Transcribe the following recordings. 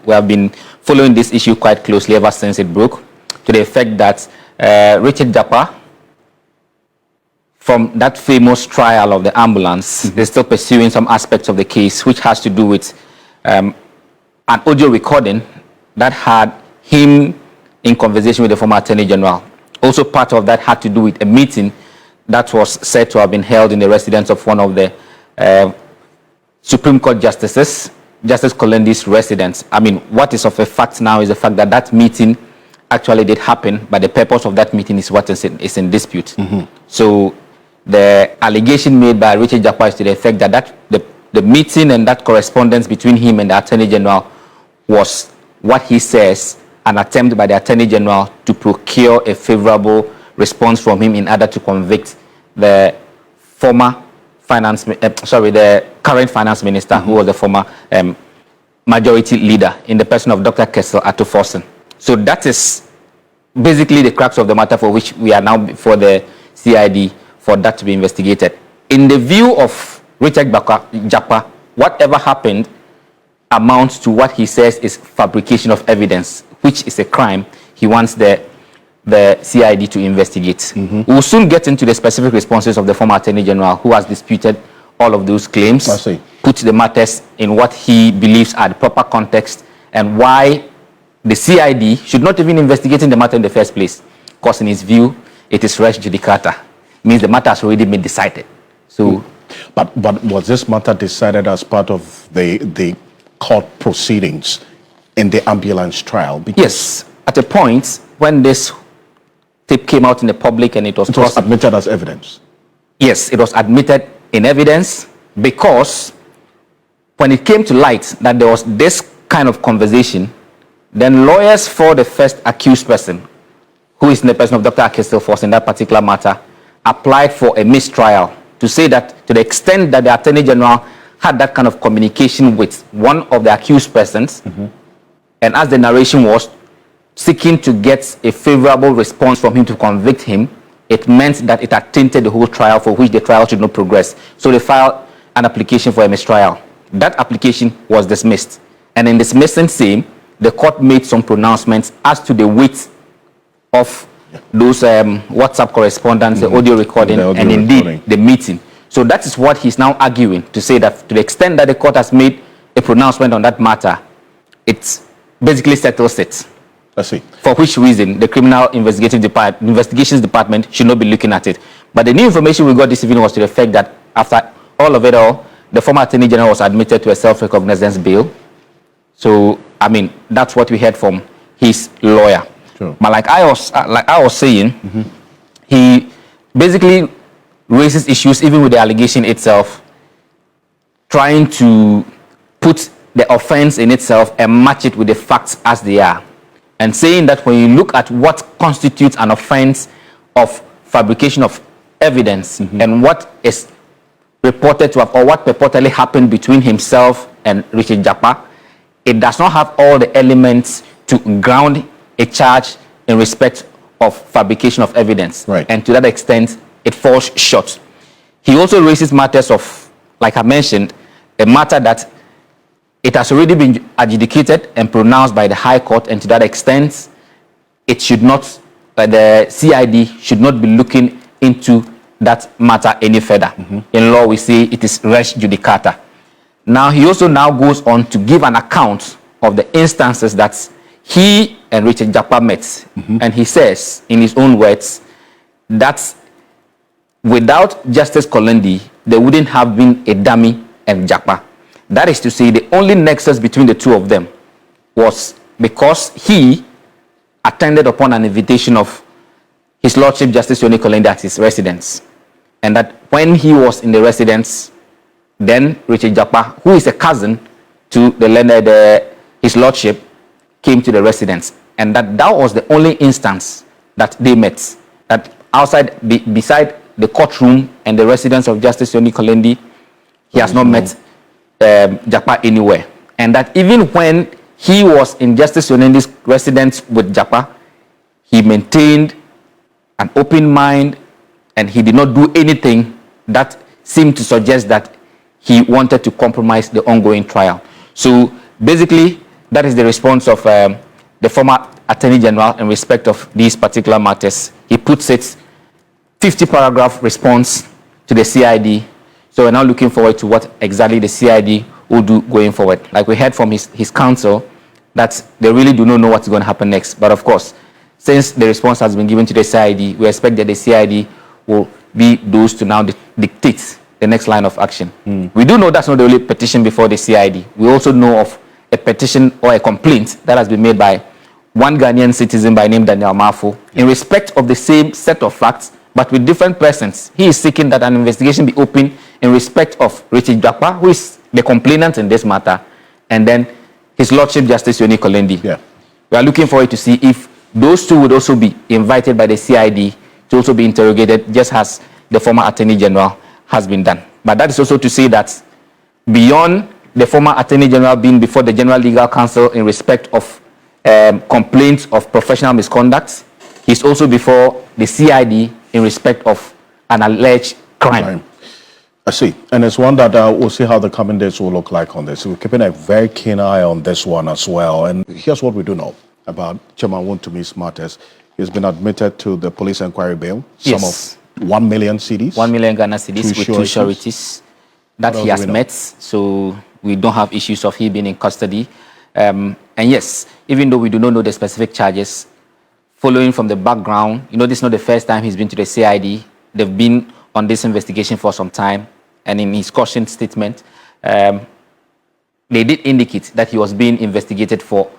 we have been following this issue quite closely ever since it broke, to the effect that Richard Jakpa, from that famous trial of the ambulance, they're still pursuing some aspects of the case, which has to do with an audio recording that had him in conversation with the former Attorney General. Also part of that had to do with a meeting that was said to have been held in the residence of one of the Supreme Court justices, Justice Kolendi's residence. I mean, what is of a fact now is the fact that that meeting actually did happen, but the purpose of that meeting is what is in dispute. So the allegation made by Richard Jakpa is to the effect that, the meeting and that correspondence between him and the Attorney General was what he says an attempt by the Attorney General to procure a favorable response from him in order to convict the former the current finance minister, who was the former majority leader, in the person of Dr. Kessel Atuforsen. So that is basically the crux of the matter for which we are now before the CID for that to be investigated. In the view of Richard Jakpa, whatever happened amounts to what he says is fabrication of evidence, which is a crime he wants the CID to investigate. We'll soon get into the specific responses of the former Attorney General, who has disputed all of those claims, put the matters in what he believes are the proper context, and why the CID should not even investigate the matter in the first place, because in his view, it is res judicata. Means the matter has already been decided. So, but was this matter decided as part of the court proceedings in the ambulance trial? Because yes, at a point when this tape came out in the public and it was admitted as evidence. Yes, it was admitted in evidence, because when it came to light that there was this kind of conversation, then lawyers for the first accused person, who is in the person of Dr. Kessel Atuforsen in that particular matter, applied for a mistrial to say that to the extent that the Attorney General had that kind of communication with one of the accused persons, and as the narration was, seeking to get a favorable response from him to convict him, it meant that it had tainted the whole trial, for which the trial should not progress. So they filed an application for a mistrial. That application was dismissed. And in dismissing same, the court made some pronouncements as to the weight of those WhatsApp correspondence, the audio recording, and indeed the meeting. So that is what he's now arguing, to say that to the extent that the court has made a pronouncement on that matter, it basically settles it. I see. For which reason the Criminal Investigations Department should not be looking at it. But the new information we got this evening was to the effect that after all of it all, the former Attorney General was admitted to a self-recognizance bail. So, I mean, that's what we heard from his lawyer. Sure. But like I was saying, he basically raises issues even with the allegation itself, trying to put the offense in itself and match it with the facts as they are, and saying that when you look at what constitutes an offense of fabrication of evidence and what is reported to have, or what purportedly happened between himself and Richard Jakpa, it does not have all the elements to ground a charge in respect of fabrication of evidence. And to that extent, it falls short. He also raises matters of, like I mentioned, a matter that it has already been adjudicated and pronounced by the High Court, and to that extent, it should not, the CID should not be looking into that matter any further. In law, we say it is res judicata. Now, he also now goes on to give an account of the instances that he and Richard Jakpa met. And he says, in his own words, that without Justice Kolendi, there wouldn't have been a dummy and Jakpa. That is to say, the only nexus between the two of them was because he attended upon an invitation of His Lordship Justice Yoni Kolendi at his residence. And that when he was in the residence, then Richard Jakpa, who is a cousin to His Lordship, came to the residence. And that was the only instance that they met. That outside, beside the courtroom and the residence of Justice Yoni Kolendi, he has not met Jakpa anywhere. And that even when he was in Justice Yonendi's residence with Jakpa, he maintained an open mind and he did not do anything that seemed to suggest that he wanted to compromise the ongoing trial. So basically, that is the response of the former Attorney General in respect of these particular matters. He puts it 50-paragraph response to the CID. So we're now looking forward to what exactly the CID will do going forward. Like we heard from his counsel, that they really do not know what's going to happen next. But of course, since the response has been given to the CID, we expect that the CID will be those to now dictate the next line of action. We do know that's not the only petition before the CID. We also know of a petition or a complaint that has been made by one Ghanaian citizen by name Daniel Mafo in respect of the same set of facts, but with different persons. He is seeking that an investigation be opened in respect of Richard Jakpa, who is the complainant in this matter, and then His Lordship Justice Yoni Kolendi. We are looking forward to see if those two would also be invited by the CID to also be interrogated, just as the former Attorney General has been done. But that is also to say that beyond the former Attorney General being before the General Legal Counsel in respect of complaints of professional misconduct, he's also before the CID in respect of an alleged crime. I see. And it's one that we'll see how the coming days will look like on this. We're keeping a very keen eye on this one as well. And here's what we do know about Chairman Wontumi's matters. He's been admitted to the police inquiry bail. Yes. Some of 1 million cedis. 1 million Ghana cedis with 2 sureties that he has met. So we don't have issues of he being in custody. And yes, even though we do not know the specific charges, following from the background, this is not the first time he's been to the CID. They've been on this investigation for some time. And in his caution statement, they did indicate that he was being investigated for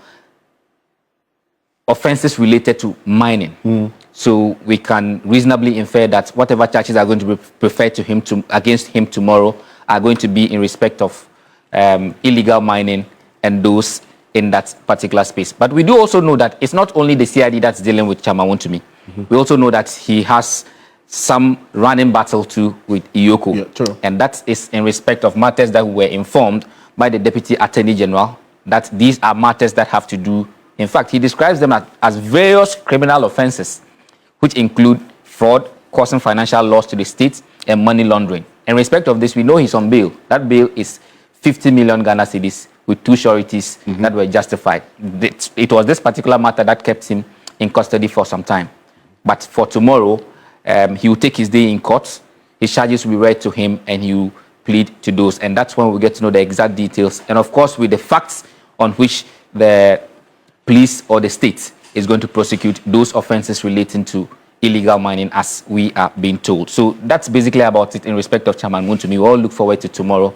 offenses related to mining. So we can reasonably infer that whatever charges are going to be preferred to him against him tomorrow are going to be in respect of illegal mining and those in that particular space. But we do also know that it's not only the CID that's dealing with Chairman Wontumi. We also know that he has some running battle too with Iyoko. Yeah, true. And that is in respect of matters that were informed by the Deputy Attorney General, that these are matters that have to do, in fact, he describes them as various criminal offenses, which include fraud, causing financial loss to the state, and money laundering. In respect of this, we know he's on bail. That bail is 50 million Ghana cedis with 2 sureties that were justified. It was this particular matter that kept him in custody for some time. But for tomorrow, he will take his day in court. His charges will be read to him, and he will plead to those. And that's when we get to know the exact details. And of course, with the facts on which the police or the state is going to prosecute those offenses relating to illegal mining, as we are being told. So that's basically about it in respect of Chairman Wontumi. We all look forward to tomorrow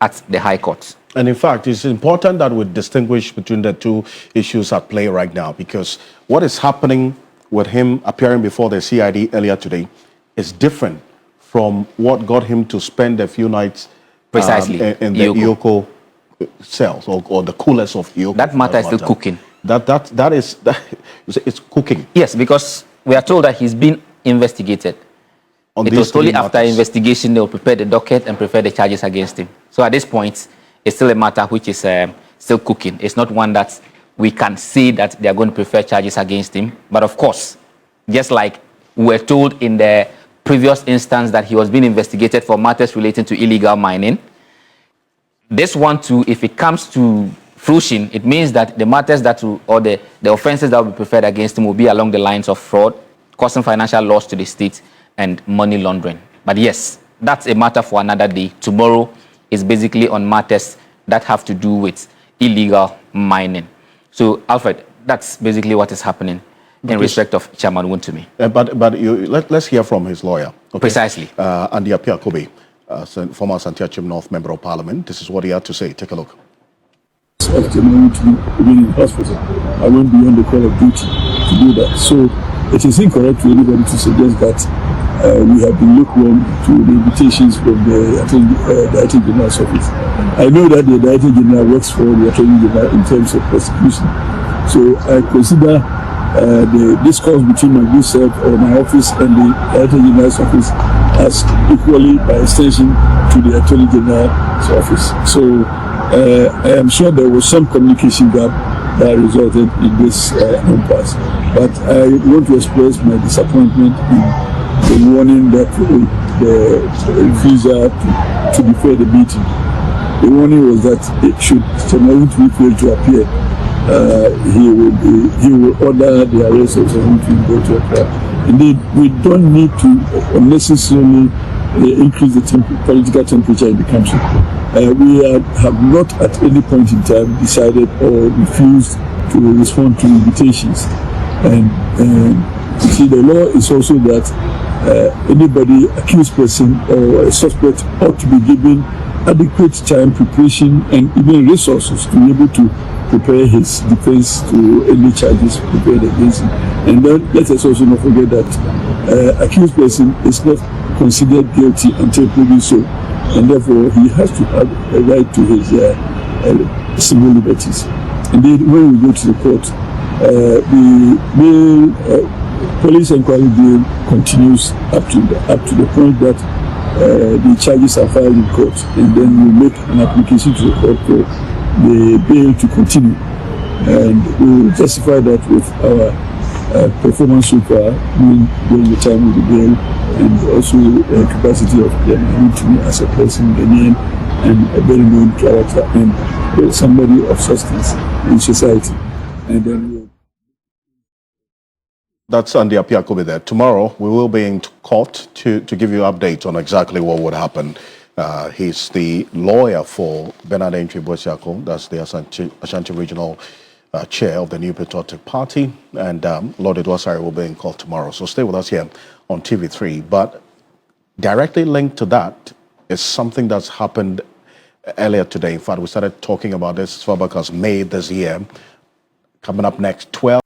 at the High Court. And in fact, it's important that we distinguish between the two issues at play right now, because what is happening with him appearing before the CID earlier today is different from what got him to spend a few nights precisely in the Iyoko cells or the coolers of Iyoko. That matter is still cooking. It's cooking. Yes, because we are told that he's been investigated. It was only after investigation they will prepare the docket and prepare the charges against him. So at this point, it's still a matter which is still cooking. It's not one that we can say that they are going to prefer charges against him. But of course, just like we were told in the previous instance that he was being investigated for matters relating to illegal mining, this one too, if it comes to fruition, it means that the matters that will, or the offenses that will be preferred against him will be along the lines of fraud, causing financial loss to the state, and money laundering. But yes, that's a matter for another day. Tomorrow is basically on matters that have to do with illegal mining. So, Alfred, that's basically what is happening in respect of Chairman Wontumi. But let's hear from his lawyer. Okay? Precisely. Andy Appiah-Kobe, former Santiachim North Member of Parliament. This is what he had to say. Take a look. Of Chairman Wontumi being in hospital, I went beyond the call of duty to do that. So it is incorrect for anybody to suggest that we have been lukewarm to the invitations from the Attorney General's office. I know that the Attorney General works for the Attorney General in terms of prosecution. So I consider the discourse between my good self or my office and the Attorney General's office as equally, by extension, to the Attorney General's office. So I am sure there was some communication gap that resulted in this impasse. But I want to express my disappointment in the warning that the refusal to defer the meeting. The warning was that it should Chairman Wontumi fail to appear he will order the arrest of someone to go to Accra. Indeed, we don't need to unnecessarily increase the political temperature in the country. We have not at any point in time decided or refused to respond to invitations. And you see, the law is also that anybody, accused person or a suspect, ought to be given adequate time, preparation, and even resources to be able to prepare his defense to any charges prepared against him. And then let us also not forget that accused person is not considered guilty until proven so, and therefore he has to have a right to his civil liberties. Indeed, when we go to the court, the police inquiry bill continues up to the point that the charges are filed in court, and then we make an application to the court for the bail to continue, and we will justify that with our performance so far during the time of the bail, and also the capacity of him to me as a person, Ghanaian, and a very known character, and somebody of substance in society. And then That's Andy Apiakobe there. Tomorrow, we will be in court to give you updates on exactly what would happen. He's the lawyer for Bernard Ntwi-Boasiako. That's the Ashanti Regional Chair of the New Patriotic Party. And Lord Edwasari will be in court tomorrow. So stay with us here on TV3. But directly linked to that is something that's happened earlier today. In fact, we started talking about this as far back as May this year. Coming up next, 12